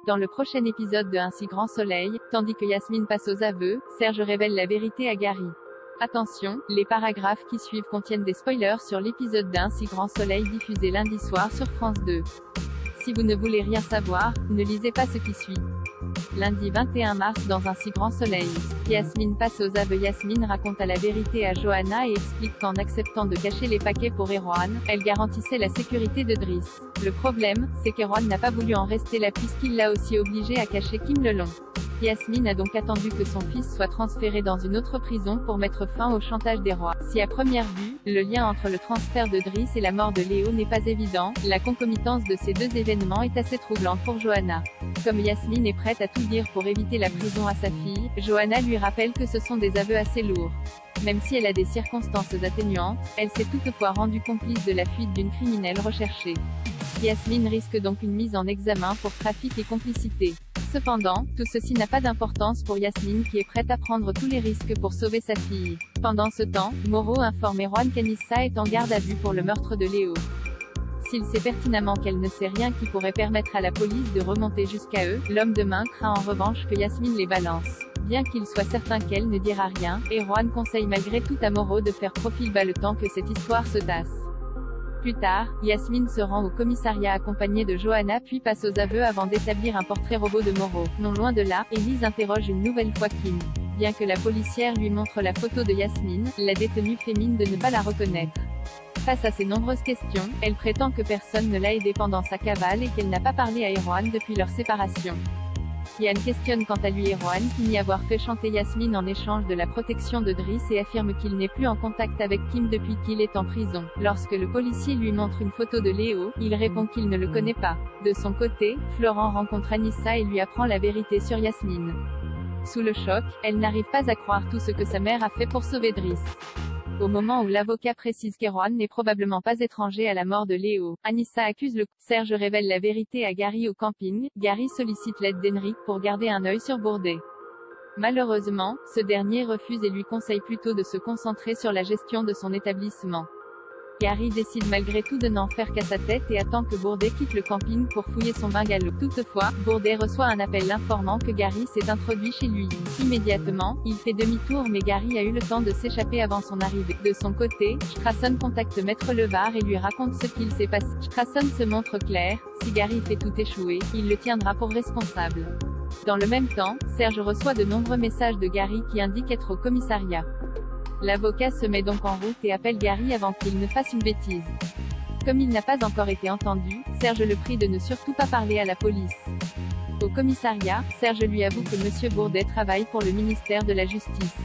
Dans le prochain épisode de Un si grand soleil, tandis que Yasmine passe aux aveux, Serge révèle la vérité à Gary. Attention, les paragraphes qui suivent contiennent des spoilers sur l'épisode d'Un si grand soleil diffusé lundi soir sur France 2. Si vous ne voulez rien savoir, ne lisez pas ce qui suit. Lundi 21 mars dans Un si grand soleil. Yasmine passe aux aveux. Yasmine raconte la vérité à Johanna et explique qu'en acceptant de cacher les paquets pour Erwan, elle garantissait la sécurité de Driss. Le problème, c'est qu'Erwan n'a pas voulu en rester là puisqu'il l'a aussi obligé à cacher Kim le long. Yasmine a donc attendu que son fils soit transféré dans une autre prison pour mettre fin au chantage des rois. Si à première vue, le lien entre le transfert de Driss et la mort de Léo n'est pas évident, la concomitance de ces deux événements est assez troublante pour Johanna. Comme Yasmine est prête à tout dire pour éviter la prison à sa fille, Johanna lui rappelle que ce sont des aveux assez lourds. Même si elle a des circonstances atténuantes, elle s'est toutefois rendue complice de la fuite d'une criminelle recherchée. Yasmine risque donc une mise en examen pour trafic et complicité. Cependant, tout ceci n'a pas d'importance pour Yasmine qui est prête à prendre tous les risques pour sauver sa fille. Pendant ce temps, Moreau informe Erwan qu'Anissa est en garde à vue pour le meurtre de Léo. S'il sait pertinemment qu'elle ne sait rien qui pourrait permettre à la police de remonter jusqu'à eux, l'homme de main craint en revanche que Yasmine les balance. Bien qu'il soit certain qu'elle ne dira rien, Erwan conseille malgré tout à Moreau de faire profil bas le temps que cette histoire se tasse. Plus tard, Yasmine se rend au commissariat accompagnée de Johanna puis passe aux aveux avant d'établir un portrait robot de Moreau. Non loin de là, Élise interroge une nouvelle fois Kim. Bien que la policière lui montre la photo de Yasmine, la détenue fait mine de ne pas la reconnaître. Face à ces nombreuses questions, elle prétend que personne ne l'a aidée pendant sa cavale et qu'elle n'a pas parlé à Erwan depuis leur séparation. Yann questionne quant à lui Erwan qui nie avoir fait chanter Yasmine en échange de la protection de Driss et affirme qu'il n'est plus en contact avec Kim depuis qu'il est en prison. Lorsque le policier lui montre une photo de Léo, il répond qu'il ne le connaît pas. De son côté, Florent rencontre Anissa et lui apprend la vérité sur Yasmine. Sous le choc, elle n'arrive pas à croire tout ce que sa mère a fait pour sauver Driss. Au moment où l'avocat précise qu'Erwan n'est probablement pas étranger à la mort de Léo, Anissa accuse le Serge révèle la vérité à Gary au camping. Gary sollicite l'aide d'Henrik pour garder un œil sur Bourdet. Malheureusement, ce dernier refuse et lui conseille plutôt de se concentrer sur la gestion de son établissement. Gary décide malgré tout de n'en faire qu'à sa tête et attend que Bourdet quitte le camping pour fouiller son bungalow. Toutefois, Bourdet reçoit un appel l'informant que Gary s'est introduit chez lui. Immédiatement, il fait demi-tour mais Gary a eu le temps de s'échapper avant son arrivée. De son côté, Strassen contacte Maître Levar et lui raconte ce qu'il s'est passé. Strassen se montre clair, si Gary fait tout échouer, il le tiendra pour responsable. Dans le même temps, Serge reçoit de nombreux messages de Gary qui indiquent être au commissariat. L'avocat se met donc en route et appelle Gary avant qu'il ne fasse une bêtise. Comme il n'a pas encore été entendu, Serge le prie de ne surtout pas parler à la police. Au commissariat, Serge lui avoue que M. Bourdet travaille pour le ministère de la Justice.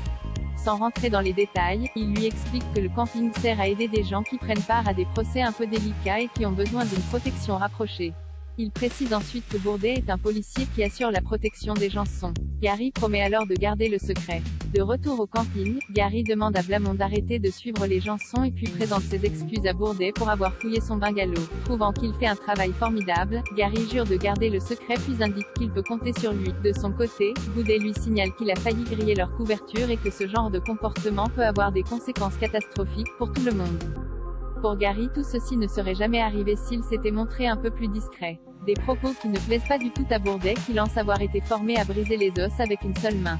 Sans rentrer dans les détails, il lui explique que le camping sert à aider des gens qui prennent part à des procès un peu délicats et qui ont besoin d'une protection rapprochée. Il précise ensuite que Bourdet est un policier qui assure la protection des Janson. Gary promet alors de garder le secret. De retour au camping, Gary demande à Blamont d'arrêter de suivre les Janson et puis présente ses excuses à Bourdet pour avoir fouillé son bungalow. Trouvant qu'il fait un travail formidable, Gary jure de garder le secret puis indique qu'il peut compter sur lui. De son côté, Bourdet lui signale qu'il a failli griller leur couverture et que ce genre de comportement peut avoir des conséquences catastrophiques pour tout le monde. Pour Gary, tout ceci ne serait jamais arrivé s'il s'était montré un peu plus discret. Des propos qui ne plaisent pas du tout à Bourdet qui lance avoir été formé à briser les os avec une seule main.